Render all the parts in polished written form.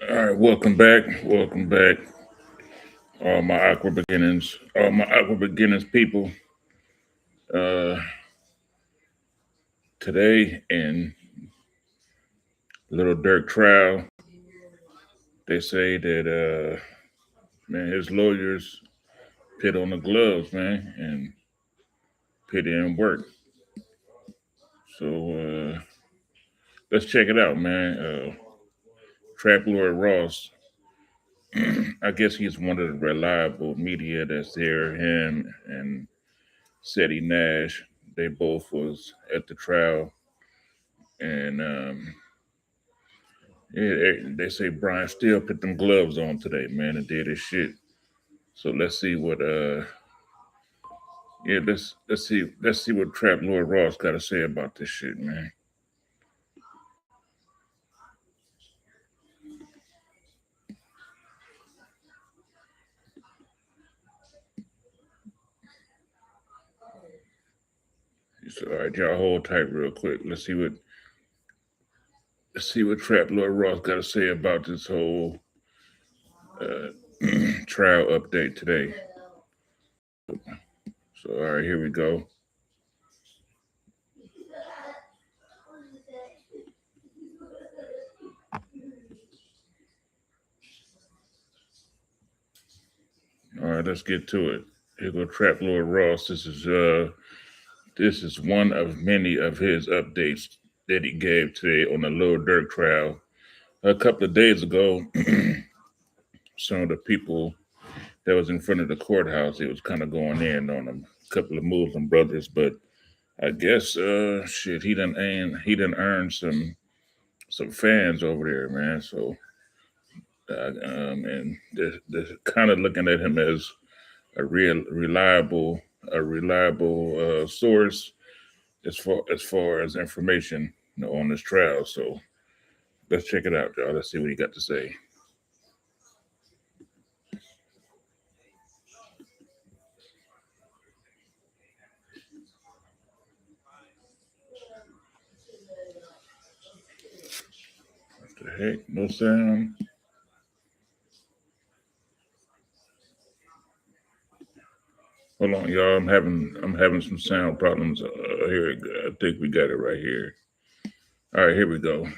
All right, welcome back. Welcome back. All my awkward beginnings people. Uh, Today in Little Dirk trial, they say that man, his lawyers put on the gloves, man, and put in work. So let's check it out, man. Trap Lord Ross, I guess he's one of the reliable media that's there. Him and Seti Nash, they both was at the trial, and yeah, they say Brian still put them gloves on today, man, and did his shit. So let's see what yeah, let's see what Trap Lord Ross got to say about this shit, man. He said, "All right, y'all hold tight real quick. Let's see what Trap Lord Ross got to say about this whole uh, trial update today." So all right, here we go. All right, let's get to it. Here go Trap Lord Ross. This is one of many of his updates that he gave today on the Lil Durk trial. A couple of days ago, some of the people that was in front of the courthouse, it was kind of going in on them, a couple of Muslim brothers, but I guess shit, he done earned some fans over there, man. So and they're kind of looking at him as a real reliable source as far as information, on this trial. So let's check it out, y'all. Let's see what he got to say. What the heck? No sound. Hold on, y'all. I'm having some sound problems. Here, I think we got it right here. All right, here we go.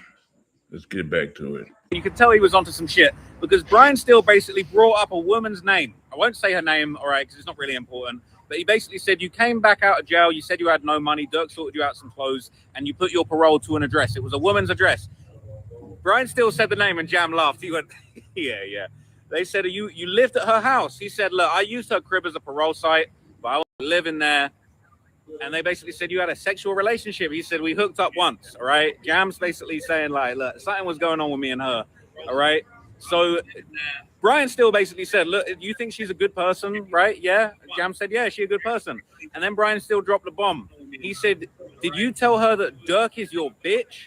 Let's get back to it. You could tell he was onto some shit because Brian Steele basically brought up a woman's name. I won't say her name, all right, because it's not really important. But he basically said you came back out of jail. You said you had no money. Dirk sorted you out some clothes, and you put your parole to an address. It was a woman's address. Brian Steele said the name, and Jam laughed. He went, "Yeah, yeah." They said you lived at her house. He said, "Look, I used her crib as a parole site, but I wasn't living there." And they basically said you had a sexual relationship. He said we hooked up once. All right. Jam's basically saying like, look, something was going on with me and her. All right. So Brian still basically said, look, you think she's a good person, right? Yeah. Jam said, yeah, she's a good person. And then Brian still dropped the bomb. He said, did you tell her that Dirk is your bitch?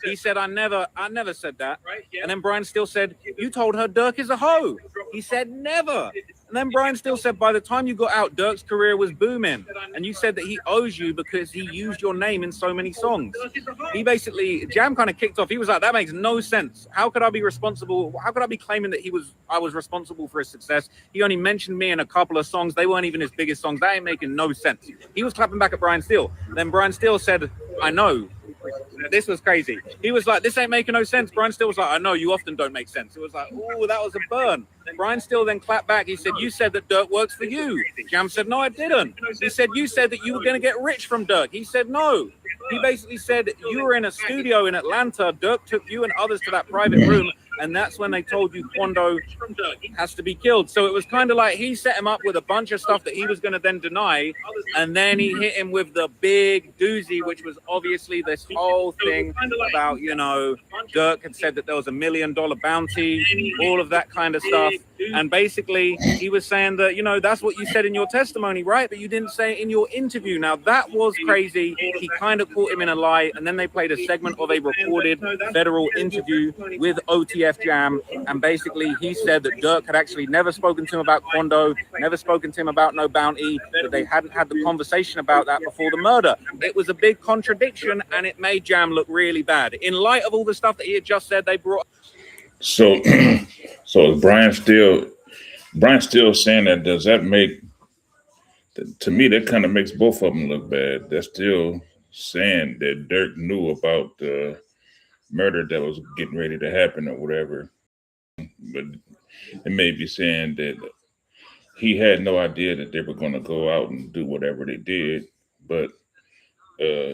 He said, I never said that. And then Brian still said, you told her Dirk is a hoe. He said, never. And then Brian still said, by the time you got out, Dirk's career was booming. And you said that he owes you because he used your name in so many songs. He basically, Jam kind of kicked off. He was like, that makes no sense. How could I be responsible? How could I be claiming that I was responsible for his success? He only mentioned me in a couple of songs. They weren't even his biggest songs. That ain't making no sense. He was clapping back at Brian Steele. Then Brian Steele said, I know. This was crazy. He was like, this ain't making no sense. Brian Steele was like, I know, you often don't make sense. It was like, oh, that was a burn. Brian Steele then clapped back. He said, you said that Dirk works for you. Jam said, no, I didn't. He said, you said that you were going to get rich from Dirk. He said, no. He basically said, you were in a studio in Atlanta. Dirk took you and others to that private room. And that's when they told you Quando has to be killed. So it was kind of like he set him up with a bunch of stuff that he was going to then deny. And then he hit him with the big doozy, which was obviously this whole thing about, Dirk had said that there was $1 million bounty, all of that kind of stuff. And basically he was saying that, that's what you said in your testimony, right? But you didn't say it in your interview. Now that was crazy. He kind of caught him in a lie. And then they played a segment of a recorded federal interview with OTF Jam, and basically he said that Dirk had actually never spoken to him about Quando, never spoken to him about no bounty, that they hadn't had the conversation about that before the murder. It was a big contradiction, and it made Jam look really bad. In light of all the stuff that he had just said, they brought... So, so is Brian still saying that? Does that make to me that kind of makes both of them look bad? They're still saying that Dirk knew about the murder that was getting ready to happen or whatever, but it may be saying that he had no idea that they were going to go out and do whatever they did, but uh,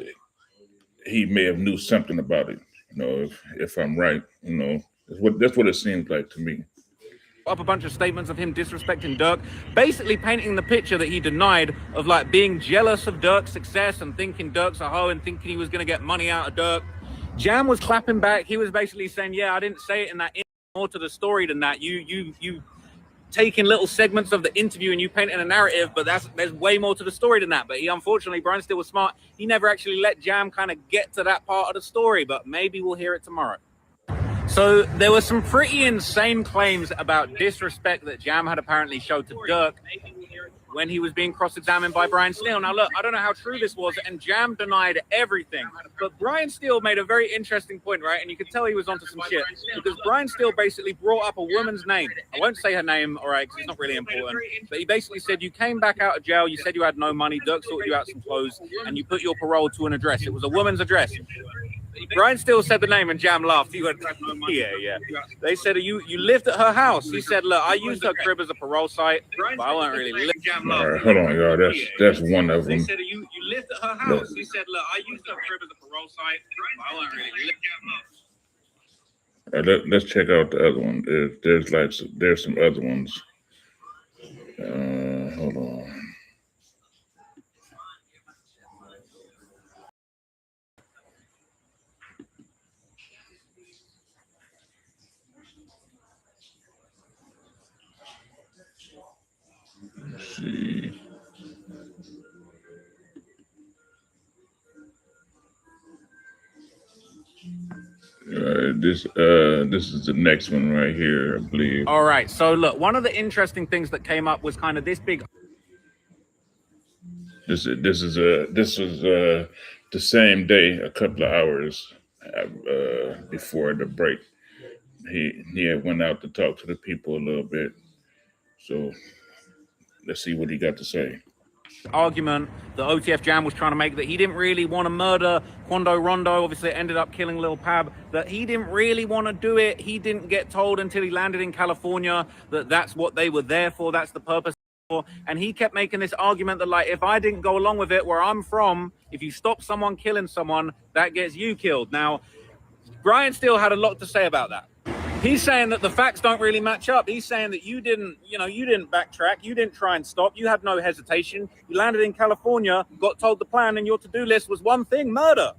he may have knew something about it. If I'm right, that's what it seems like to me. Up a bunch of statements of him disrespecting Durk, basically painting the picture that he denied of like being jealous of Durk's success and thinking Durk's a hoe and thinking he was going to get money out of Durk. Jam was clapping back. He was basically saying, "Yeah, I didn't say it in that. More to the story than that. You taking little segments of the interview and you painting a narrative, but there's way more to the story than that." But he, unfortunately, Brian Steele was smart. He never actually let Jam kind of get to that part of the story. But maybe we'll hear it tomorrow. So there were some pretty insane claims about disrespect that Jam had apparently showed to Durk when he was being cross-examined by Brian Steele. Now, look, I don't know how true this was, and Jam denied everything. But Brian Steele made a very interesting point, right? And you could tell he was onto some shit, because Brian Steele basically brought up a woman's name. I won't say her name, all right, because it's not really important. But he basically said, you came back out of jail, you said you had no money, Dirk sorted you out some clothes, and you put your parole to an address. It was a woman's address. Brian Steele said the name and Jam laughed. He went, yeah. They said, you lived at her house. He said, look, I used her crib as a parole site, but I won't really live. All right, hold on, y'all. That's one of them. They said, you lived at her house. He said, look, I used her crib as a parole site, but I won't really live. Let's check out the other one. There's some other ones. Hold on. Let's see. This is the next one right here, I believe. All right. So look, one of the interesting things that came up was kind of this big. This was the same day, a couple of hours before the break. He had went out to talk to the people a little bit. So let's see what he got to say. Argument that OTF Jam was trying to make, that he didn't really want to murder Quando Rondo. Obviously, it ended up killing Lil Pab. That he didn't really want to do it. He didn't get told until he landed in California that that's what they were there for. That's the purpose. And he kept making this argument that, like, if I didn't go along with it, where I'm from, if you stop someone killing someone, that gets you killed. Now, Brian Steele had a lot to say about that. He's saying that the facts don't really match up. He's saying that you didn't backtrack. You didn't try and stop. You had no hesitation. You landed in California, got told the plan, and your to-do list was one thing: murder.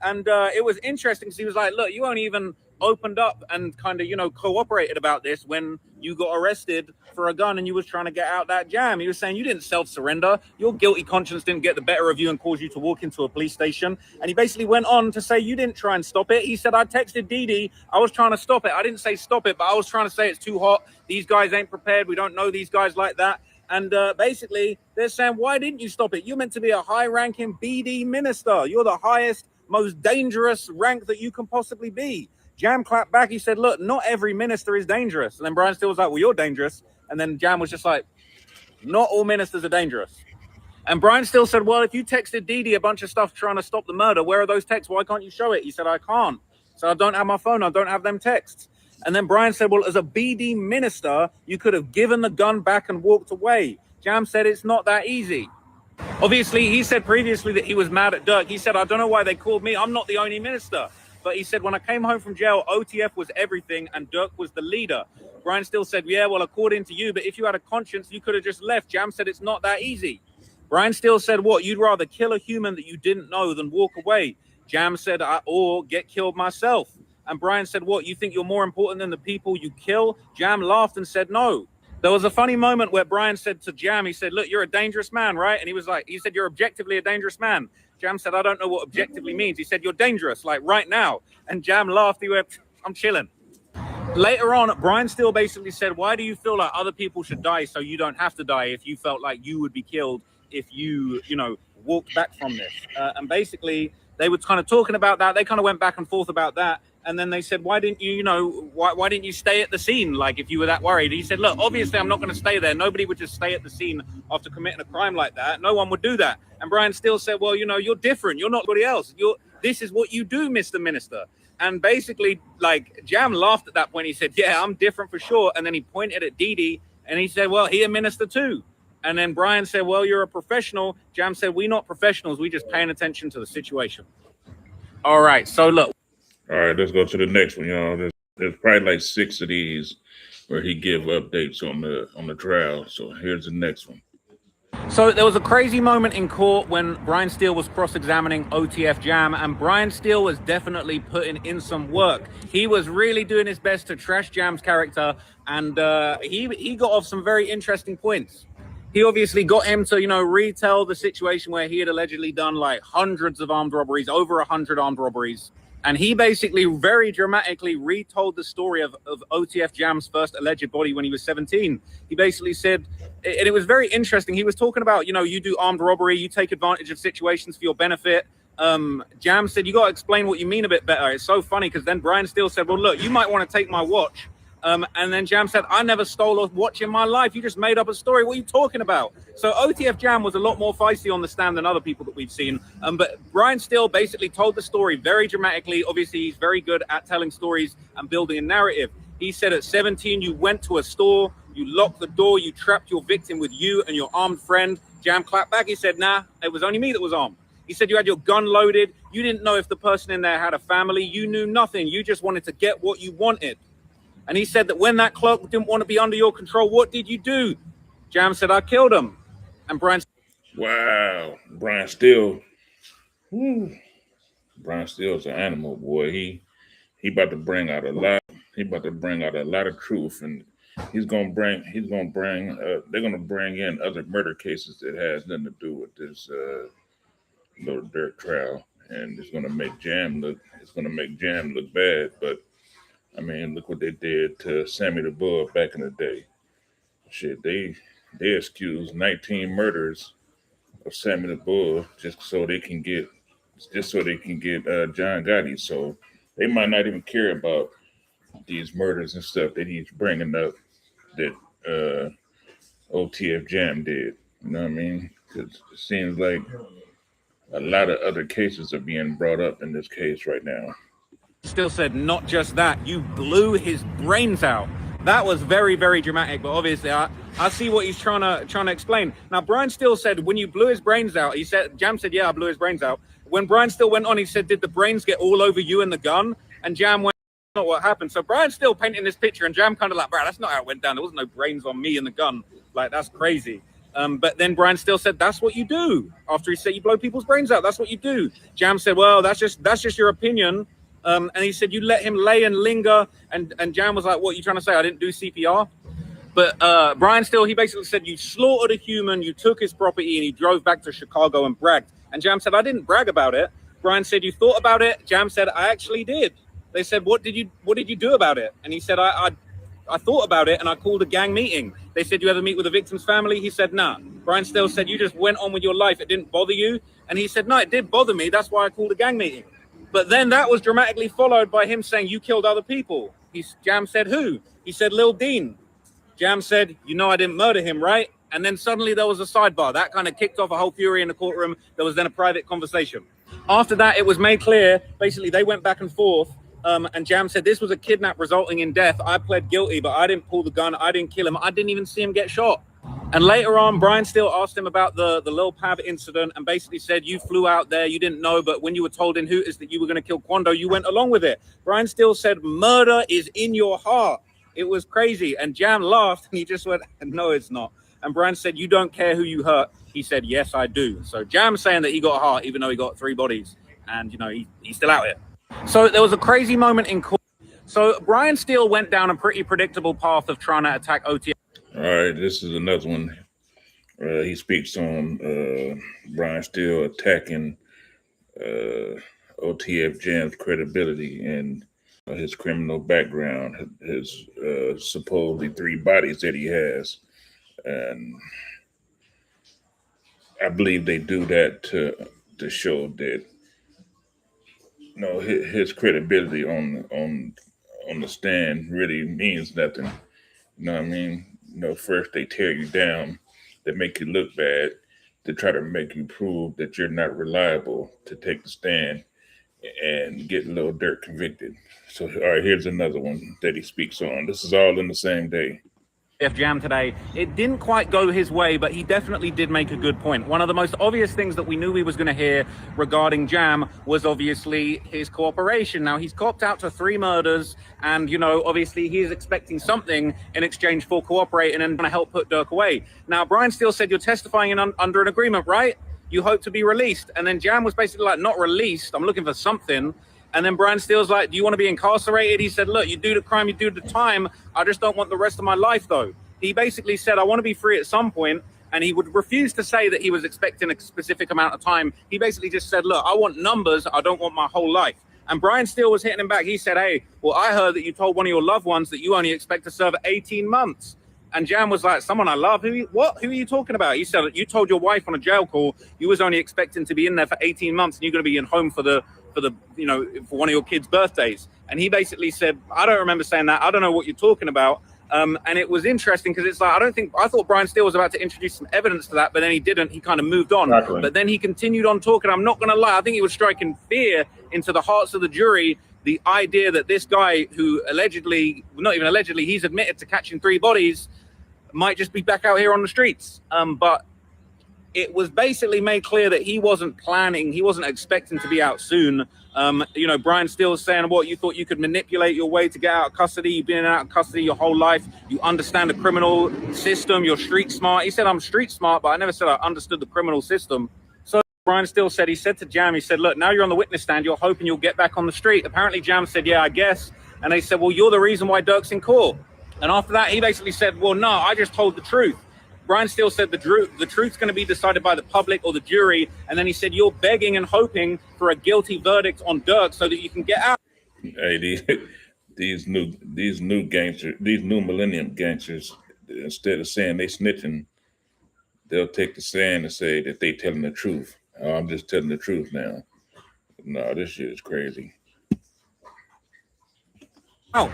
And it was interesting because he was like, look, you only even opened up and kind of, cooperated about this when you got arrested for a gun and you was trying to get out that jam. He was saying you didn't self-surrender. Your guilty conscience didn't get the better of you and cause you to walk into a police station. And he basically went on to say you didn't try and stop it. He said, I texted Dee Dee. I was trying to stop it. I didn't say stop it, but I was trying to say it's too hot. These guys ain't prepared. We don't know these guys like that. And basically, they're saying, why didn't you stop it? You're meant to be a high-ranking BD minister. You're the highest, most dangerous rank that you can possibly be. Jam clapped back. He said, look, not every minister is dangerous. And then Brian Steele was like, well, you're dangerous. And then Jam was just like, not all ministers are dangerous. And Brian Steele said, well, if you texted Dee Dee a bunch of stuff trying to stop the murder, where are those texts? Why can't you show it? He said, I can't. So I don't have my phone. I don't have them texts. And then Brian said, well, as a BD minister, you could have given the gun back and walked away. Jam said, it's not that easy. Obviously, he said previously that he was mad at Durk. He said, I don't know why they called me. I'm not the only minister. But he said, when I came home from jail, OTF was everything and Durk was the leader. Brian Steele said, yeah, well, according to you, but if you had a conscience, you could have just left. Jam said, it's not that easy. Brian Steele said, what, you'd rather kill a human that you didn't know than walk away? Jam said, or get killed myself. And Brian said, what, you think you're more important than the people you kill? Jam laughed and said, no. There was a funny moment where Brian said to Jam, he said, look, you're a dangerous man, right? And he said, you're objectively a dangerous man. Jam said, I don't know what objectively means. He said, you're dangerous, like right now. And Jam laughed. He went, I'm chilling. Later on, Brian Steele basically said, why do you feel like other people should die so you don't have to die if you felt like you would be killed if you, walked back from this? And basically, They were kind of talking about that. They kind of went back and forth about that. And then they said, why didn't you, why didn't you stay at the scene? Like, if you were that worried. He said, look, obviously I'm not going to stay there. Nobody would just stay at the scene after committing a crime like that. No one would do that. And Brian Steele said, well, you're different. You're not anybody else. This is what you do, Mr. Minister. And basically, like, Jam laughed at that point. He said, yeah, I'm different for sure. And then he pointed at Dee and he said, well, he a minister too. And then Brian said, well, you're a professional. Jam said, we not professionals. We just paying attention to the situation. All right. So look. All right, let's go to the next one, y'all. There's probably like 6 of these where he give updates on the trial. So here's the next one. So there was a crazy moment in court when Brian Steele was cross-examining OTF Jam, and Brian Steele was definitely putting in some work. He was really doing his best to trash Jam's character, and he got off some very interesting points. He obviously got him to, retell the situation where he had allegedly done like hundreds of armed robberies, over 100 armed robberies. And he basically very dramatically retold the story of OTF Jam's first alleged body when he was 17. He basically said, and it was very interesting. He was talking about, you do armed robbery, you take advantage of situations for your benefit. Jam said, you got to explain what you mean a bit better. It's so funny because then Brian Steele said, well, look, you might want to take my watch. And then Jam said, I never stole a watch in my life. You just made up a story. What are you talking about? So OTF Jam was a lot more feisty on the stand than other people that we've seen. But Brian Steele basically told the story very dramatically. Obviously, he's very good at telling stories and building a narrative. He said at 17, you went to a store, you locked the door, you trapped your victim with you and your armed friend. Jam clapped back. He said, nah, it was only me that was armed. He said you had your gun loaded. You didn't know if the person in there had a family. You knew nothing. You just wanted to get what you wanted. And he said that when that clerk didn't want to be under your control, what did you do? Jam said, I killed him. And Brian. Wow. Brian Steele. Brian Steele's an animal, boy. He about to bring out a lot. He about to bring out a lot of truth, and they're gonna bring in other murder cases that has nothing to do with this little Durk trial, and it's gonna make Jam look bad. But I mean, look what they did to Sammy the Bull back in the day. Shit, they excused 19 murders of Sammy the Bull just so they can get John Gotti. So they might not even care about these murders and stuff that he's bringing up that OTF Jam did. You know what I mean? Because it seems like a lot of other cases are being brought up in this case right now. Still said, not just that, you blew his brains out. That was very, very dramatic, but obviously I see what he's trying to explain. Now, Brian Steele said, when you blew his brains out, Jam said, yeah, I blew his brains out. When Brian Steele went on, he said, did the brains get all over you and the gun? And Jam went, that's not what happened. So Brian Steele painting this picture, and Jam kind of like, bro, that's not how it went down. There wasn't no brains on me and the gun. Like, that's crazy. But then Brian Steele said, that's what you do. After he said, you blow people's brains out, that's what you do. Jam said, well, that's just your opinion. And he said, you let him lay and linger. And Jam was like, what are you trying to say? I didn't do CPR? But Brian Steele, he basically said, you slaughtered a human, you took his property, and he drove back to Chicago and bragged. And Jam said, I didn't brag about it. Brian said, you thought about it? Jam said, I actually did. They said, what did you do about it? And he said, I thought about it, and I called a gang meeting. They said, you ever meet with the victim's family? He said, nah. Brian Steele said, you just went on with your life. It didn't bother you? And he said, no, it did bother me. That's why I called a gang meeting. But then that was dramatically followed by him saying, you killed other people. Jam said, who? He said, Lil Dean. Jam said, I didn't murder him, right? And then suddenly there was a sidebar. That kind of kicked off a whole fury in the courtroom. There was then a private conversation. After that, it was made clear, basically, they went back and forth. And Jam said, this was a kidnap resulting in death. I pled guilty, but I didn't pull the gun. I didn't kill him. I didn't even see him get shot. And later on, Brian Steele asked him about the Lil Pav incident and basically said, you flew out there, you didn't know, but when you were told in Hooters that you were going to kill Quando, you went along with it. Brian Steele said, murder is in your heart. It was crazy. And Jam laughed and he just went, no, it's not. And Brian said, you don't care who you hurt. He said, yes, I do. So Jam's saying that he got a heart, even though he got 3 bodies. And, he's still out here. So there was a crazy moment in court. So Brian Steele went down a pretty predictable path of trying to attack OTF. All right, this is another one. He speaks on Brian Steele attacking OTF Jam's credibility and his criminal background, his supposedly 3 bodies that he has. And I believe they do that to show that his credibility on the stand really means nothing. You know what I mean? First they tear you down, they make you look bad, to try to make you prove that you're not reliable to take the stand and get Lil Durk convicted. So, all right, here's another one that he speaks on. This is all in the same day. Jam today. It didn't quite go his way, but he definitely did make a good point. One of the most obvious things that we knew we was going to hear regarding Jam was obviously his cooperation. Now, he's copped out to 3 murders, and, obviously he is expecting something in exchange for cooperating and trying to help put Durk away. Now, Brian Steele said you're testifying under an agreement, right? You hope to be released. And then Jam was basically like, not released, I'm looking for something. And then Brian Steele's like, do you want to be incarcerated? He said, look, you do the crime, you do the time. I just don't want the rest of my life, though. He basically said, I want to be free at some point. And he would refuse to say that he was expecting a specific amount of time. He basically just said, look, I want numbers. I don't want my whole life. And Brian Steele was hitting him back. He said, hey, well, I heard that you told one of your loved ones that you only expect to serve 18 months. And Jam was like, someone I love? What? Who are you talking about? He said, you told your wife on a jail call you was only expecting to be in there for 18 months and you're going to be in home for one of your kids' birthdays. And he basically said, I don't remember saying that. I don't know what you're talking about. And it was interesting because it's like, I thought Brian Steele was about to introduce some evidence to that, but then he didn't. He kind of moved on. Exactly. But then he continued on talking. I'm not going to lie. I think he was striking fear into the hearts of the jury. The idea that this guy who allegedly, not even allegedly, he's admitted to catching 3 bodies, might just be back out here on the streets. But it was basically made clear that he wasn't planning, he wasn't expecting to be out soon. Brian Steele's saying, what, you thought you could manipulate your way to get out of custody? You've been in and out of custody your whole life. You understand the criminal system. You're street smart. He said, I'm street smart, but I never said I understood the criminal system. So Brian Steele said, he said to Jam, he said, look, now you're on the witness stand. You're hoping you'll get back on the street. Apparently Jam said, yeah, I guess. And they said, well, you're the reason why Durk's in court. And after that, he basically said, well, no, I just told the truth. Brian Steele said the truth's going to be decided by the public or the jury. And then he said, you're begging and hoping for a guilty verdict on Durk so that you can get out. Hey, these new gangsters, these new millennium gangsters, instead of saying they snitching, they'll take the stand and say that they telling the truth. Oh, I'm just telling the truth now. No, this shit is crazy. Oh.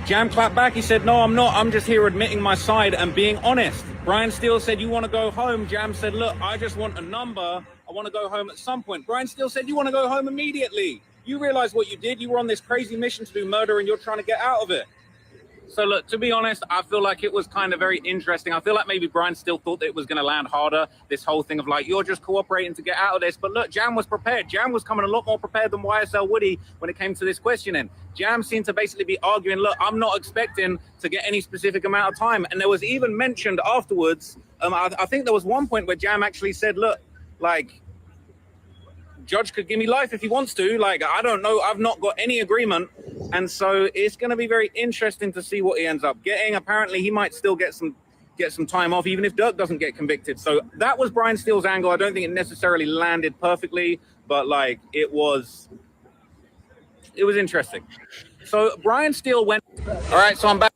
Jam clapped back. He said, no, I'm not. I'm just here admitting my side and being honest. Brian Steele said, you want to go home? Jam said, look, I just want a number. I want to go home at some point. Brian Steele said, you want to go home immediately. You realize what you did. You were on this crazy mission to do murder and you're trying to get out of it. So look, to be honest, I feel like it was kind of very interesting. I feel like maybe Brian Steele thought that it was going to land harder, this whole thing of like, you're just cooperating to get out of this. But look, Jam was prepared. Jam was coming a lot more prepared than YSL Woody when it came to this questioning. Jam seemed to basically be arguing, look, I'm not expecting to get any specific amount of time. And there was even mentioned afterwards, I think there was one point where Jam actually said, look, like, judge could give me life if he wants to. Like, I don't know. I've not got any agreement. And so it's going to be very interesting to see what he ends up getting. Apparently, he might still get some time off, even if Durk doesn't get convicted. So that was Brian Steele's angle. I don't think it necessarily landed perfectly, but like it was interesting. So Brian Steele went. All right, so I'm back.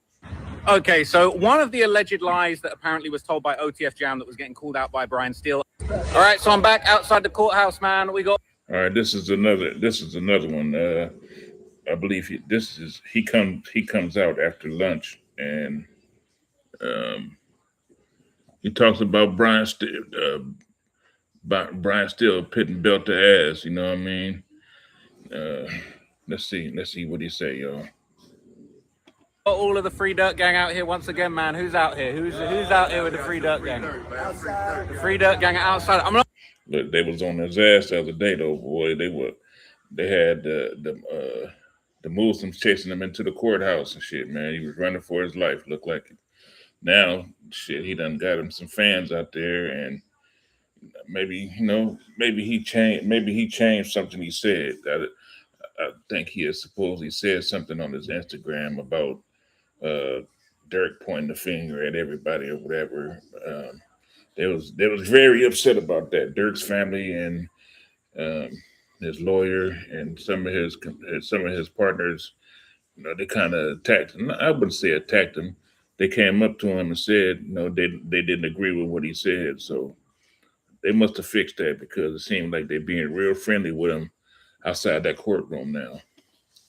Okay, so one of the alleged lies that apparently was told by OTF Jam that was getting called out by Brian Steele. All right, so I'm back outside the courthouse, man. We got. All right, this is another one. I believe he comes out after lunch and he talks about Brian Steele pitting belt to ass. You know what I mean? Let's see what he say, y'all. All of the Free Durk gang out here once again, man. Who's out here? Who's out here with the Free Durk gang? The Free Durk gang are outside. I'm not. Look, they was on his ass the other day, though, boy. They had the Muslims chasing him into the courthouse and shit, man. He was running for his life. Looked like it. Now, shit, he done got him some fans out there, and maybe he changed something he said. I think he has supposedly said something on his Instagram about Durk pointing the finger at everybody or whatever. They was very upset about that. Durk's family and his lawyer and some of his partners, they kind of attacked him. I wouldn't say attacked him. They came up to him and said, they didn't agree with what he said. So they must have fixed that because it seemed like they're being real friendly with him outside that courtroom now.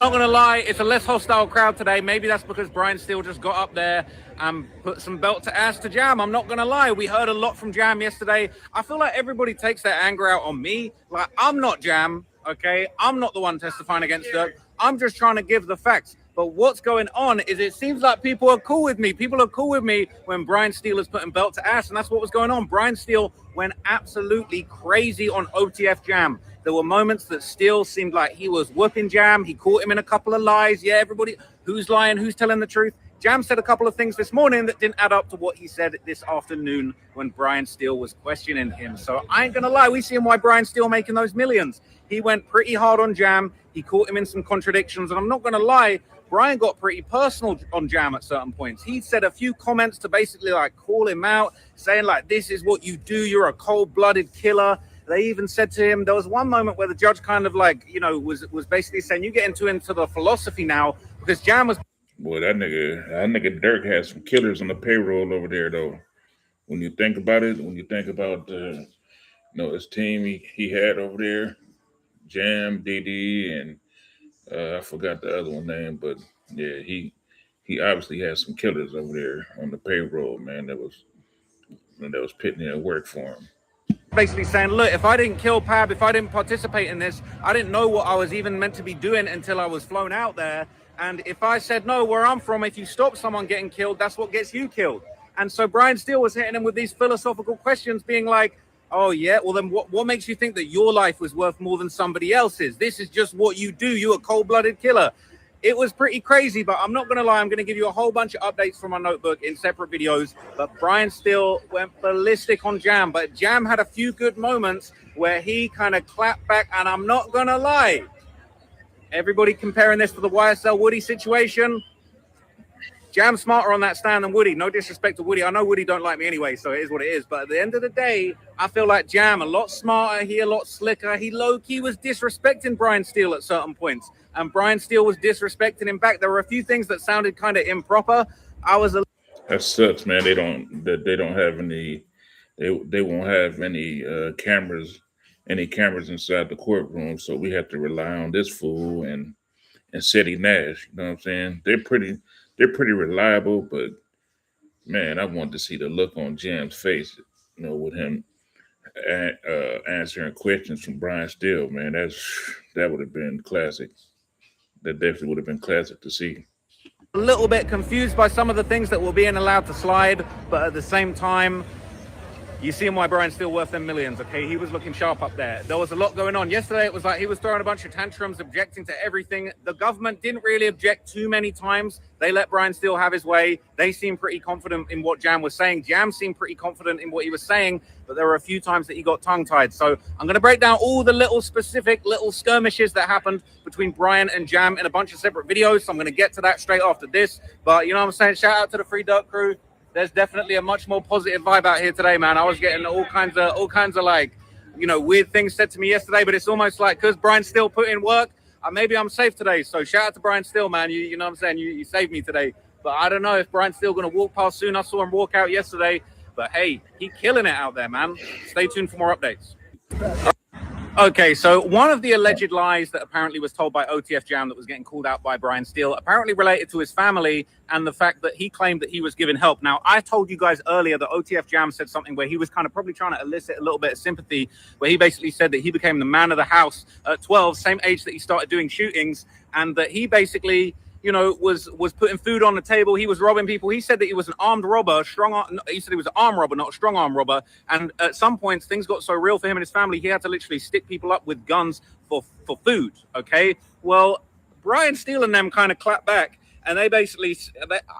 Not gonna lie, it's a less hostile crowd today. Maybe that's because Brian Steele just got up there and put some belt to ass to Jam. I'm not gonna lie, we heard a lot from Jam yesterday. I feel like everybody takes their anger out on me. Like, I'm not Jam, okay? I'm not the one testifying against Durk. I'm just trying to give the facts. But what's going on is it seems like people are cool with me. People are cool with me when Brian Steele is putting belt to ass, and that's what was going on. Brian Steele went absolutely crazy on OTF Jam. There were moments that Steele seemed like he was whooping Jam. He caught him in a couple of lies. Yeah, everybody, who's lying, who's telling the truth? Jam said a couple of things this morning that didn't add up to what he said this afternoon when Brian Steele was questioning him. So I ain't gonna lie, we see him why Brian Steele making those millions. He went pretty hard on Jam. He caught him in some contradictions, and I'm not gonna lie, Brian got pretty personal on Jam at certain points. He said a few comments to basically like call him out, saying like, this is what you do, you're a cold-blooded killer. They even said to him, there was one moment where the judge kind of like, you know, was basically saying, you get into the philosophy now, because Jam was... Boy, that nigga Dirk has some killers on the payroll over there though. When you think about it, when you think about his team he had over there, Jam, DD, and I forgot the other one name, but yeah, he obviously has some killers over there on the payroll, man. That was putting in work for him. Basically saying, look, if I didn't kill Pab, if I didn't participate in this, I didn't know what I was even meant to be doing until I was flown out there. And if I said, no, where I'm from, if you stop someone getting killed, that's what gets you killed. And so Brian Steele was hitting him with these philosophical questions, being like, oh, yeah, well, then what makes you think that your life was worth more than somebody else's? This is just what you do. You're a cold-blooded killer. It was pretty crazy, but I'm not going to lie. I'm going to give you a whole bunch of updates from my notebook in separate videos. But Brian Steele went ballistic on Jam. But Jam had a few good moments where he kind of clapped back. And I'm not going to lie. Everybody comparing this to the YSL Woody situation. Jam's smarter on that stand than Woody. No disrespect to Woody. I know Woody don't like me anyway, so it is what it is. But at the end of the day, I feel like Jam a lot smarter. He a lot slicker. He low-key was disrespecting Brian Steele at certain points. And Brian Steele was disrespecting him back. There were a few things that sounded kind of improper. That sucks, man. They don't have any. They won't have any cameras inside the courtroom, so we have to rely on this fool and City Nash. You know what I'm saying? They're pretty reliable, but man, I want to see the look on Jam's face. You know, with him answering questions from Brian Steele, man. That would have been classic. That definitely would have been classic to see. A little bit confused by some of the things that were being allowed to slide, but at the same time, you see him why Brian Steele worth them millions, okay? He was looking sharp up there. There was a lot going on. Yesterday, it was like he was throwing a bunch of tantrums, objecting to everything. The government didn't really object too many times. They let Brian Steele have his way. They seemed pretty confident in what Jam was saying. Jam seemed pretty confident in what he was saying, but there were a few times that he got tongue-tied. So I'm going to break down all the little specific little skirmishes that happened between Brian and Jam in a bunch of separate videos. So I'm going to get to that straight after this. But you know what I'm saying? Shout out to the Free Durk crew. There's definitely a much more positive vibe out here today, man. I was getting all kinds of like, you know, weird things said to me yesterday, but it's almost like because Brian Steele put in work, maybe I'm safe today. So shout out to Brian Steele, man. You know what I'm saying? You saved me today. But I don't know if Brian Steele going to walk past soon. I saw him walk out yesterday. But hey, he killing it out there, man. Stay tuned for more updates. Okay, so one of the alleged lies that apparently was told by OTF Jam that was getting called out by Brian Steele apparently related to his family and the fact that he claimed that he was given help. Now, I told you guys earlier that OTF Jam said something where he was kind of probably trying to elicit a little bit of sympathy, where he basically said that he became the man of the house at 12, same age that he started doing shootings, and that he basically, you know, was putting food on the table. He was robbing people. He said that he was an armed robber, he said he was an armed robber, not a strong arm robber. And at some points, things got so real for him and his family, he had to literally stick people up with guns for food, okay? Well, Brian Steele and them kind of clapped back. And they basically,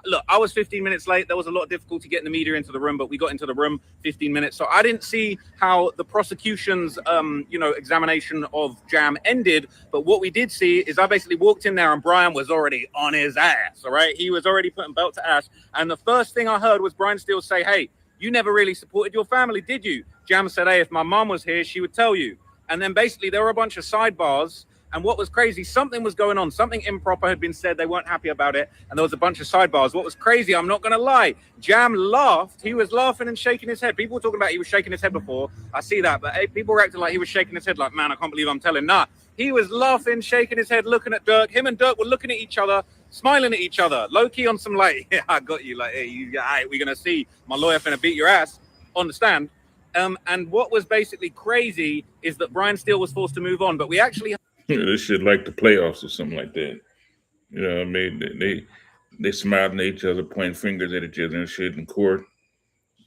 look, I was 15 minutes late. There was a lot of difficulty getting the media into the room, but we got into the room 15 minutes. So I didn't see how the prosecution's, examination of Jam ended. But what we did see is I basically walked in there and Brian was already on his ass, all right? He was already putting belt to ass. And the first thing I heard was Brian Steele say, hey, you never really supported your family, did you? Jam said, hey, if my mom was here, she would tell you. And then basically there were a bunch of sidebars And what was crazy, something was going on. Something improper had been said. They weren't happy about it. And there was a bunch of sidebars. What was crazy, I'm not going to lie, Jam laughed. He was laughing and shaking his head. People were talking about he was shaking his head before. I see that. But people were acting like he was shaking his head like, man, I can't believe I'm telling. Nah, he was laughing, shaking his head, looking at Durk. Him and Durk were looking at each other, smiling at each other. Low-key on some like, yeah, I got you. Like, hey, all right, we're going to see my lawyer finna beat your ass on the stand. And what was basically crazy is that Brian Steele was forced to move on. But we actually... This shit like the playoffs or something like that. You know what I mean? They smiling at each other, pointing fingers at each other and shit in court.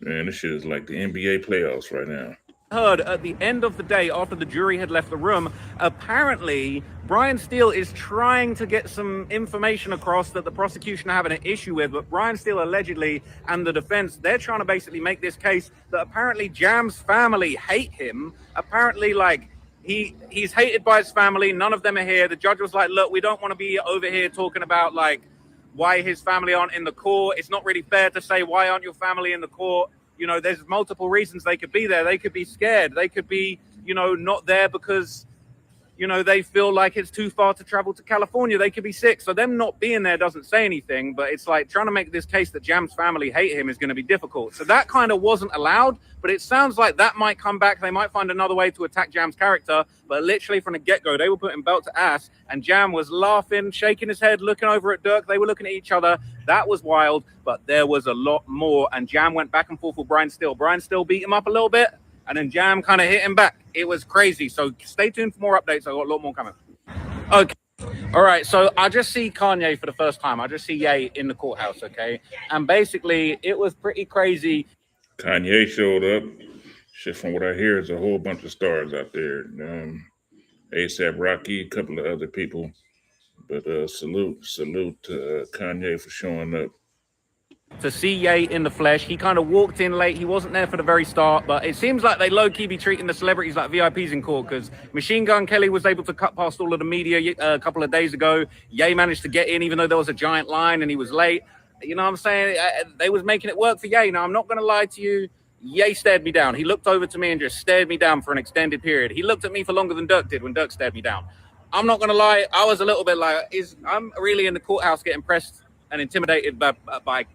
Man, this shit is like the NBA playoffs right now. Heard at the end of the day, after the jury had left the room, apparently Brian Steele is trying to get some information across that the prosecution are having an issue with, but Brian Steele allegedly and the defense, they're trying to basically make this case that apparently Jam's family hate him. Apparently, like, he's hated by his family. None of them are here. The judge was like, look, we don't want to be over here talking about like why his family aren't in the court. It's not really fair to say, why aren't your family in the court? You know, there's multiple reasons they could be there. They could be scared. They could be, you know, not there because, you know, they feel like it's too far to travel to California. They could be sick. So them not being there doesn't say anything, but it's like trying to make this case that Jam's family hate him is going to be difficult. So that kind of wasn't allowed, but it sounds like that might come back. They might find another way to attack Jam's character, but literally from the get-go, they were putting belt to ass, and Jam was laughing, shaking his head, looking over at Durk. They were looking at each other. That was wild, but there was a lot more, and Jam went back and forth with Brian Steele. Brian Steele beat him up a little bit, and then Jam kind of hit him back. It was crazy. So stay tuned for more updates. I got a lot more coming. Okay. All right. So I just see Kanye for the first time. I just see Ye in the courthouse. Okay. And basically, it was pretty crazy. Kanye showed up. Shit, from what I hear, is a whole bunch of stars out there. ASAP Rocky, a couple of other people. But salute to Kanye for showing up. To see Ye in the flesh. He kind of walked in late. He wasn't there for the very start, but it seems like they low-key be treating the celebrities like VIPs in court, because Machine Gun Kelly was able to cut past all of the media a couple of days ago. Ye managed to get in even though there was a giant line and he was late. You know what I'm saying? They was making it work for Ye. Now, I'm not going to lie to you. Ye stared me down. He looked over to me and just stared me down for an extended period. He looked at me for longer than Durk did when Durk stared me down. I'm not going to lie. I was a little bit like, I'm really in the courthouse getting pressed and intimidated by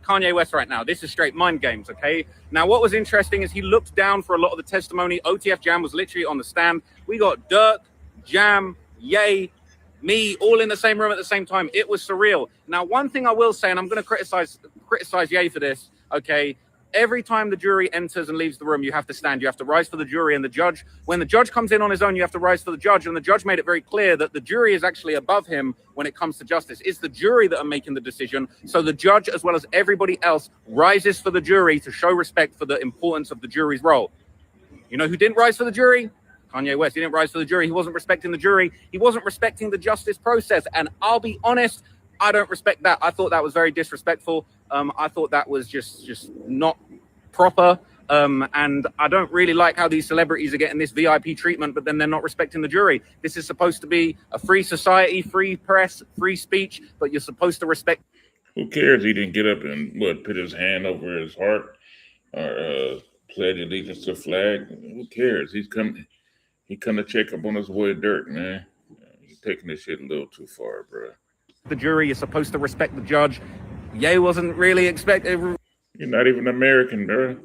Kanye West right now. This is straight mind games, okay? Now, what was interesting is he looked down for a lot of the testimony. OTF Jam was literally on the stand. We got Durk, Jam, Ye, me, all in the same room at the same time. It was surreal. Now, one thing I will say, and I'm going to criticize Ye for this, okay? Every time the jury enters and leaves the room, you have to stand. You have to rise for the jury and the judge. When the judge comes in on his own, you have to rise for the judge. And the judge made it very clear that the jury is actually above him when it comes to justice. It's the jury that are making the decision. So the judge, as well as everybody else, rises for the jury to show respect for the importance of the jury's role. You know who didn't rise for the jury? Kanye West. He didn't rise for the jury. He wasn't respecting the jury. He wasn't respecting the justice process. And I'll be honest, I don't respect that. I thought that was very disrespectful. I thought that was just not proper. And I don't really like how these celebrities are getting this VIP treatment, but then they're not respecting the jury. This is supposed to be a free society, free press, free speech, but you're supposed to respect. Who cares? He didn't get up and put his hand over his heart or pledge allegiance to the flag. Who cares? He come to check up on his boy Durk, man. He's taking this shit a little too far, bro. The jury is supposed to respect the judge. Ye wasn't really expecting. You're not even American, bro.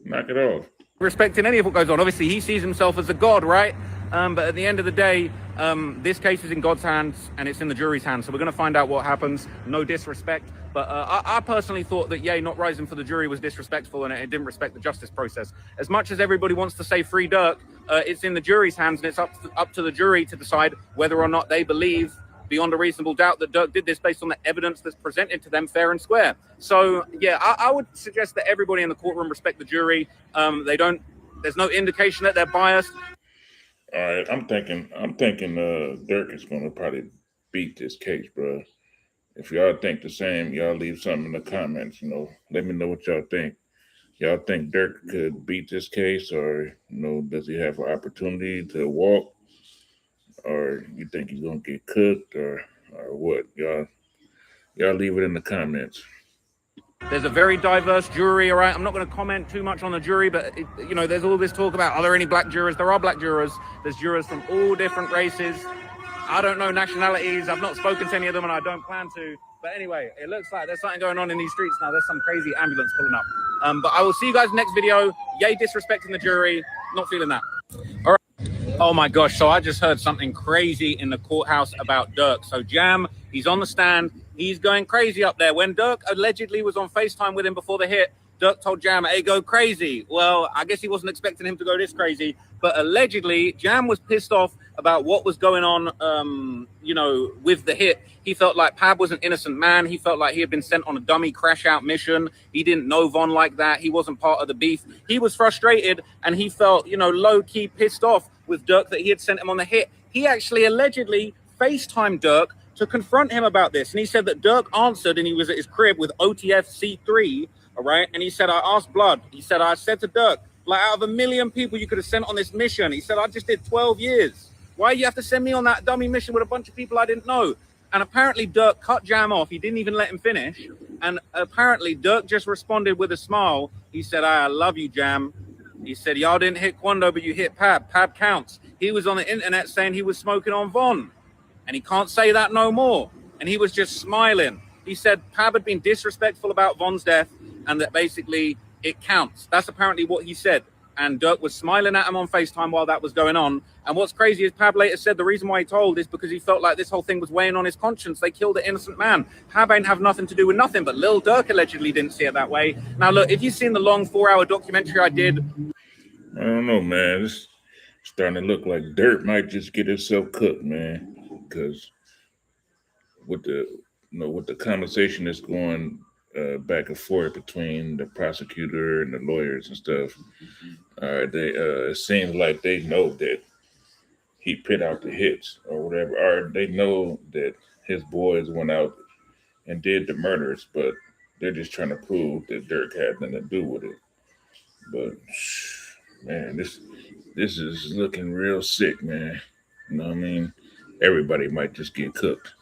Knock it off. Respecting any of what goes on. Obviously, he sees himself as a god, right? But at the end of the day, this case is in God's hands and it's in the jury's hands. So we're going to find out what happens. No disrespect. But I personally thought that Ye not rising for the jury was disrespectful and it didn't respect the justice process. As much as everybody wants to say free Durk, it's in the jury's hands and it's up to the jury to decide whether or not they believe beyond a reasonable doubt that Durk did this based on the evidence that's presented to them fair and square. So, yeah, I would suggest that everybody in the courtroom respect the jury. There's no indication that they're biased. All right, I'm thinking Durk is going to probably beat this case, bro. If y'all think the same, y'all leave something in the comments, let me know what y'all think. Y'all think Durk could beat this case, or, does he have an opportunity to walk? Or you think he's gonna get cooked, or what? Y'all leave it in the comments. There's a very diverse jury, all right? I'm not going to comment too much on the jury, but there's all this talk about, are there any black jurors? There are black jurors. There's jurors from all different races. I don't know nationalities. I've not spoken to any of them, and I don't plan to. But anyway, it looks like there's something going on in these streets now. There's some crazy ambulance pulling up. But I will see you guys next video. Yay, disrespecting the jury. Not feeling that. All right. Oh my gosh. So I just heard something crazy in the courthouse about Durk. So Jam, he's on the stand. He's going crazy up there. When Durk allegedly was on FaceTime with him before the hit, Durk told Jam, hey, go crazy. Well, I guess he wasn't expecting him to go this crazy, but allegedly Jam was pissed off about what was going on, with the hit. He felt like Pab was an innocent man. He felt like he had been sent on a dummy crash out mission. He didn't know Von like that. He wasn't part of the beef. He was frustrated, and he felt, low key pissed off with Durk that he had sent him on the hit. He actually allegedly FaceTimed Durk to confront him about this. And he said that Durk answered, and he was at his crib with OTF C3. All right. And he said, I asked Blood. He said, I said to Durk, like, out of 1 million people you could have sent on this mission. He said, I just did 12 years. Why do you have to send me on that dummy mission with a bunch of people I didn't know? And apparently Durk cut Jam off. He didn't even let him finish. And apparently Durk just responded with a smile. He said, I love you, Jam. He said, y'all didn't hit Quando, but you hit Pab. Pab counts. He was on the internet saying he was smoking on Von. And he can't say that no more. And he was just smiling. He said Pab had been disrespectful about Von's death, and that basically it counts. That's apparently what he said. And Durk was smiling at him on FaceTime while that was going on. And what's crazy is Pab later said the reason why he told is because he felt like this whole thing was weighing on his conscience. They killed an innocent man. Pab ain't have nothing to do with nothing, but Lil Durk allegedly didn't see it that way. Now, look, if you've seen the long 4-hour documentary I did. I don't know, man. It's starting to look like Dirt might just get himself cooked, man. Because with the conversation that's going back and forth between the prosecutor and the lawyers and stuff, it seems like they know that he put out the hits or whatever, or they know that his boys went out and did the murders, but they're just trying to prove that Dirk had nothing to do with it. But man, this is looking real sick, man. You know what I mean? Everybody might just get cooked.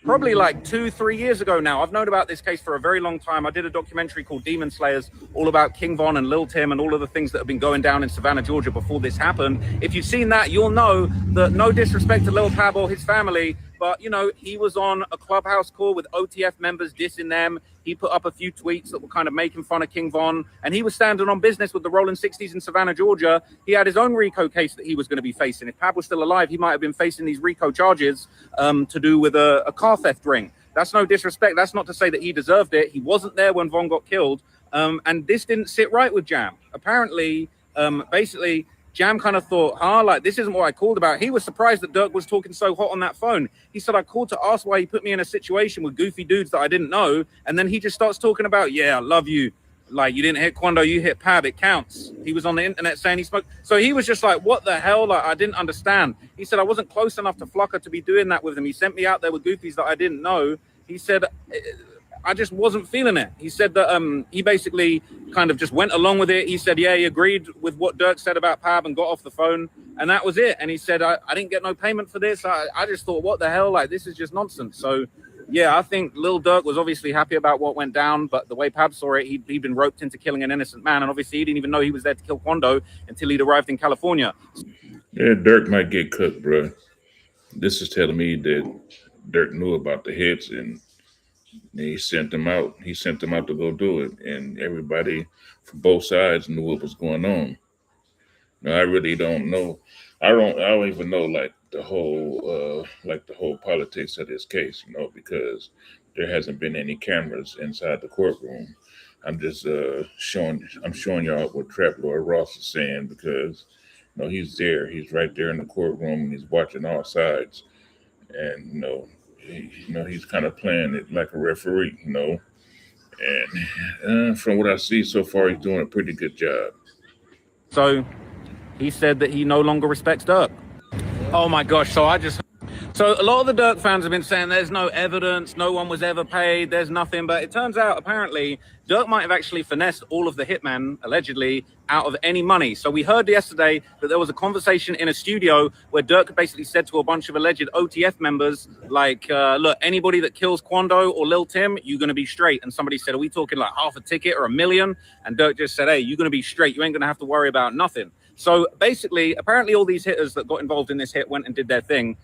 Probably like 2-3 years ago now. I've known about this case for a very long time. I did a documentary called Demon Slayers, all about King Von and Lil Tim and all of the things that have been going down in Savannah, Georgia before this happened. If you've seen that, you'll know that, no disrespect to Lil Pab or his family, but he was on a Clubhouse call with OTF members dissing them. He put up a few tweets that were kind of making fun of King Von, and he was standing on business with the Rolling 60s in Savannah, Georgia. He had his own RICO case that he was going to be facing. If Pab was still alive, he might have been facing these RICO charges to do with a car theft ring. That's no disrespect. That's not to say that he deserved it. He wasn't there when Von got killed, and this didn't sit right with Jam. Apparently, basically, Jam kind of thought, like, this isn't what I called about. He was surprised that Durk was talking so hot on that phone. He said, I called to ask why he put me in a situation with goofy dudes that I didn't know. And then he just starts talking about, I love you. Like, you didn't hit Quando, you hit Pab, it counts. He was on the internet saying he spoke. So he was just like, what the hell? Like, I didn't understand. He said, I wasn't close enough to Flocker to be doing that with him. He sent me out there with goofies that I didn't know. He said, I just wasn't feeling it. He said that he basically kind of just went along with it. He said, he agreed with what Durk said about Pab and got off the phone, and that was it. And he said, I didn't get no payment for this. I just thought, what the hell? Like, this is just nonsense. So, I think Lil Durk was obviously happy about what went down, but the way Pab saw it, he'd been roped into killing an innocent man, and obviously he didn't even know he was there to kill Quando until he'd arrived in California. Yeah, Dirk might get cooked, bro. This is telling me that Dirk knew about the hits and he sent them out. He sent them out to go do it, and everybody from both sides knew what was going on. Now, I really don't know. I don't even know the whole politics of this case, because there hasn't been any cameras inside the courtroom. I'm just showing y'all what Trap Lord Ross is saying, because he's there. He's right there in the courtroom, and he's watching all sides, and he's kind of playing it like a referee, and from what I see so far, he's doing a pretty good job. So he said that he no longer respects Durk. Oh my gosh, so a lot of the Durk fans have been saying there's no evidence, no one was ever paid, there's nothing, but it turns out apparently Durk might have actually finessed all of the hitmen, allegedly, out of any money. So we heard yesterday that there was a conversation in a studio where Durk basically said to a bunch of alleged OTF members, like, look, anybody that kills Quando or Lil Tim, you're going to be straight. And somebody said, are we talking like half a ticket or $1 million? And Durk just said, hey, you're going to be straight. You ain't going to have to worry about nothing. So basically, apparently all these hitters that got involved in this hit went and did their thing.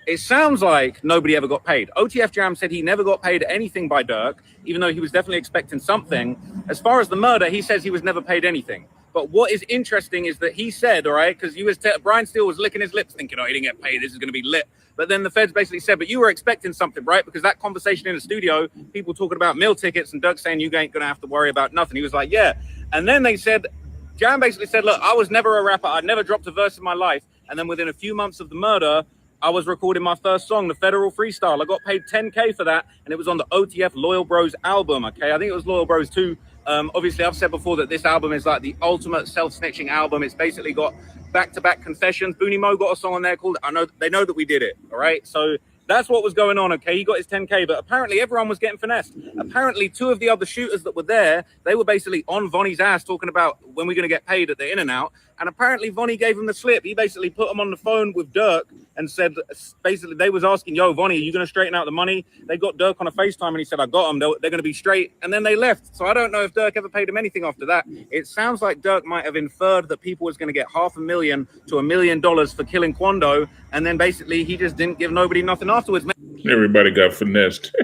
It sounds like nobody ever got paid. OTF Jam said he never got paid anything by Durk, even though he was definitely expecting something. As far as the murder, he says he was never paid anything. But what is interesting is that he said, all right, because Brian Steele was licking his lips thinking, oh, he didn't get paid, this is going to be lit. But then the feds basically said, but you were expecting something, right? Because that conversation in the studio, people talking about meal tickets and Durk saying you ain't going to have to worry about nothing. He was like, yeah. And then they said, Jam basically said, look, I was never a rapper. I'd never dropped a verse in my life. And then within a few months of the murder, I was recording my first song, The Federal Freestyle. I got paid $10K for that, and it was on the OTF Loyal Bros album, okay? I think it was Loyal Bros 2. Obviously, I've said before that this album is like the ultimate self-snitching album. It's basically got back-to-back confessions. Booney Mo got a song on there called They Know That We Did It, all right? So that's what was going on, okay? He got his 10K, but apparently everyone was getting finessed. Apparently, two of the other shooters that were there, they were basically on Vonnie's ass talking about when we're going to get paid at the In-N-Out. And apparently Vonnie gave him the slip. He basically put him on the phone with Durk and said, basically, they was asking, yo, Vonnie, are you going to straighten out the money? They got Durk on a FaceTime and he said, I got them. They're going to be straight. And then they left. So I don't know if Durk ever paid him anything after that. It sounds like Durk might have inferred that people was going to get $500,000 to $1 million for killing Quando. And then basically he just didn't give nobody nothing afterwards. Everybody got finessed.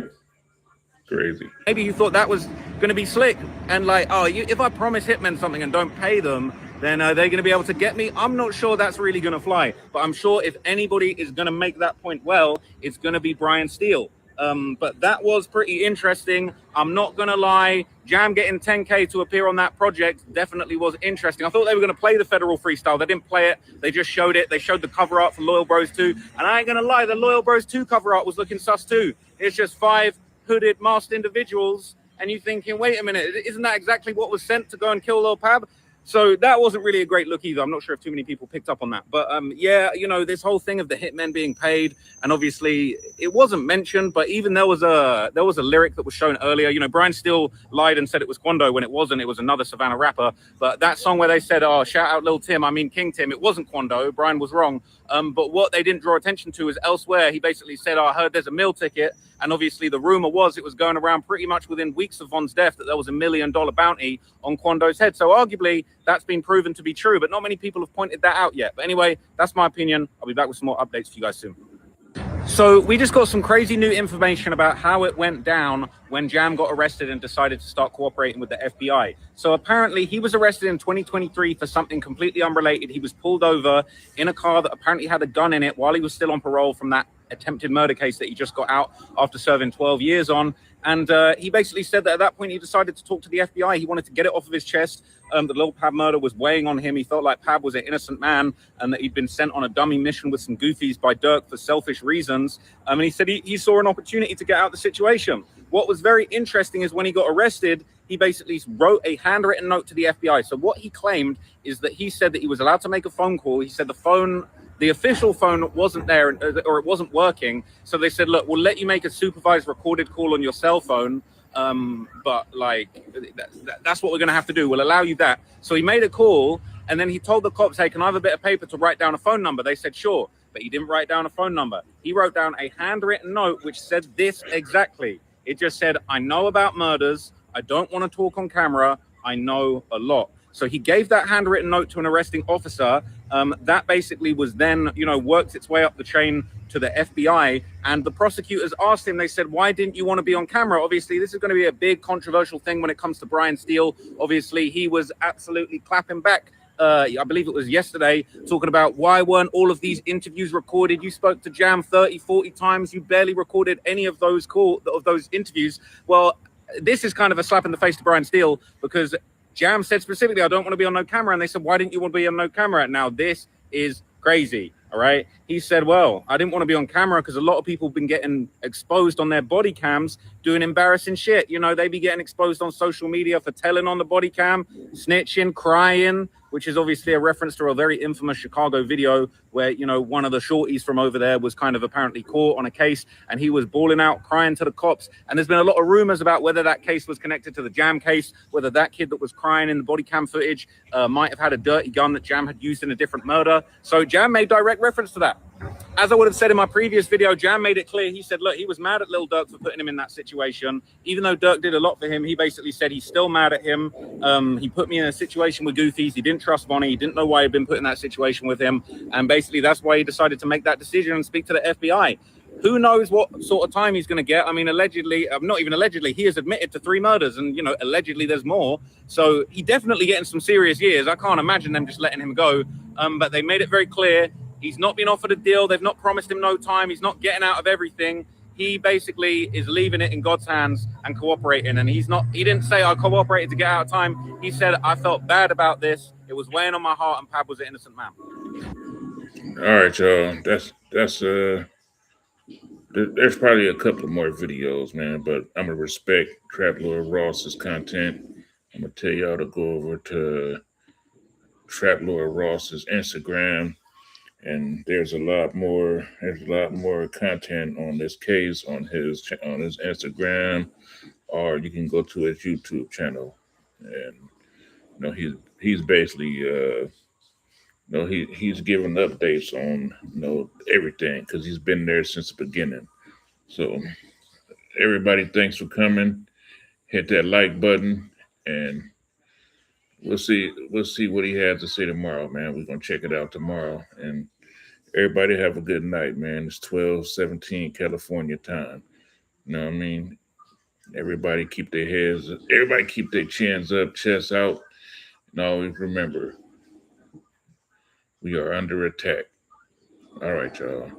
Crazy. Maybe you thought that was going to be slick and like, oh, if I promise hitmen something and don't pay them, then are they going to be able to get me? I'm not sure that's really going to fly, but I'm sure if anybody is going to make that point well, it's going to be Brian Steele. But that was pretty interesting. I'm not going to lie. Jam getting 10K to appear on that project definitely was interesting. I thought they were going to play the Federal Freestyle. They didn't play it. They just showed it. They showed the cover art for Loyal Bros 2. And I ain't going to lie, the Loyal Bros 2 cover art was looking sus too. It's just 5 hooded masked individuals. And you're thinking, wait a minute, isn't that exactly what was sent to go and kill Lil Pab? So that wasn't really a great look either. I'm not sure if too many people picked up on that. But yeah, you know, this whole thing of the hitmen being paid, and obviously it wasn't mentioned, but even there was a lyric that was shown earlier. You know, Brian Steele lied and said it was Quando when it wasn't. It was another Savannah rapper. But that song where they said, oh, shout out Lil Tim, I mean King Tim, it wasn't Quando. Brian was wrong. But what they didn't draw attention to is elsewhere. He basically said, oh, I heard there's a meal ticket. And obviously the rumor was it was going around pretty much within weeks of Von's death that there was $1 million bounty on Quando's head. So arguably that's been proven to be true, but not many people have pointed that out yet. But anyway, that's my opinion. I'll be back with some more updates for you guys soon. So we just got some crazy new information about how it went down when Jam got arrested and decided to start cooperating with the FBI. So apparently he was arrested in 2023 for something completely unrelated. He was pulled over in a car that apparently had a gun in it while he was still on parole from that attempted murder case that he just got out after serving 12 years on. And he basically said that at that point he decided to talk to the FBI. He wanted to get it off of his chest. The Lil Pab murder was weighing on him. He felt like Pab was an innocent man and that he'd been sent on a dummy mission with some goofies by Durk for selfish reasons. And he said he saw an opportunity to get out of the situation. What was very interesting is when he got arrested, he basically wrote a handwritten note to the FBI. So what he claimed is that he said that he was allowed to make a phone call. He said the official phone wasn't there or it wasn't working. So they said, look, we'll let you make a supervised recorded call on your cell phone. But like, that's what we're going to have to do. We'll allow you that. So he made a call and then he told the cops, hey, can I have a bit of paper to write down a phone number? They said, sure. But he didn't write down a phone number. He wrote down a handwritten note, which said this exactly. It just said, I know about murders. I don't want to talk on camera. I know a lot. So he gave that handwritten note to an arresting officer. That basically was then, you know, worked its way up the chain to the FBI. And the prosecutors asked him, they said, why didn't you want to be on camera? Obviously, this is going to be a big controversial thing when it comes to Brian Steele. Obviously, he was absolutely clapping back. I believe it was yesterday, talking about why weren't all of these interviews recorded? You spoke to Jam 30, 40 times. You barely recorded any of those interviews. Well, this is kind of a slap in the face to Brian Steele because Jam said specifically, I don't want to be on no camera. And they said, why didn't you want to be on no camera? Now, this is crazy. All right. He said, well, I didn't want to be on camera because a lot of people have been getting exposed on their body cams doing embarrassing shit. You know, they be getting exposed on social media for telling on the body cam, snitching, crying, which is obviously a reference to a very infamous Chicago video where, you know, one of the shorties from over there was kind of apparently caught on a case and he was bawling out, crying to the cops. And there's been a lot of rumors about whether that case was connected to the Jam case, whether that kid that was crying in the body cam footage might have had a dirty gun that Jam had used in a different murder. So Jam made direct reference to that. as I would have said in my previous video, Jam made it clear. He said, look, he was mad at Lil Durk for putting him in that situation. Even though Durk did a lot for him, he basically said he's still mad at him. He put me in a situation with Goofies. He didn't trust Bonnie. He didn't know why he'd been put in that situation with him. And basically, that's why he decided to make that decision and speak to the FBI. Who knows what sort of time he's going to get? I mean, allegedly, not even allegedly, he has admitted to 3 murders, and allegedly there's more. So he definitely getting some serious years. I can't imagine them just letting him go. But they made it very clear he's not been offered a deal. They've not promised him no time. He's not getting out of everything. He basically is leaving it in God's hands and cooperating. And he didn't say I cooperated to get out of time. He said I felt bad about this. It was weighing on my heart, and Pab was an innocent man. All right, y'all. That's There's probably a couple of more videos, man, but I'm gonna respect Trap Lord Ross's content. I'm gonna tell y'all to go over to Trap Lord Ross's Instagram, and there's a lot more. There's a lot more content on this case on his Instagram, or you can go to his YouTube channel, and he's basically he's giving updates on everything because he's been there since the beginning. So everybody, thanks for coming. Hit that like button, and we'll see what he has to say tomorrow, man. We're gonna check it out tomorrow, and everybody have a good night, man. It's 12:17 California time. You know what I mean? Everybody keep their chins up, chests out, and always remember we are under attack. All right, y'all.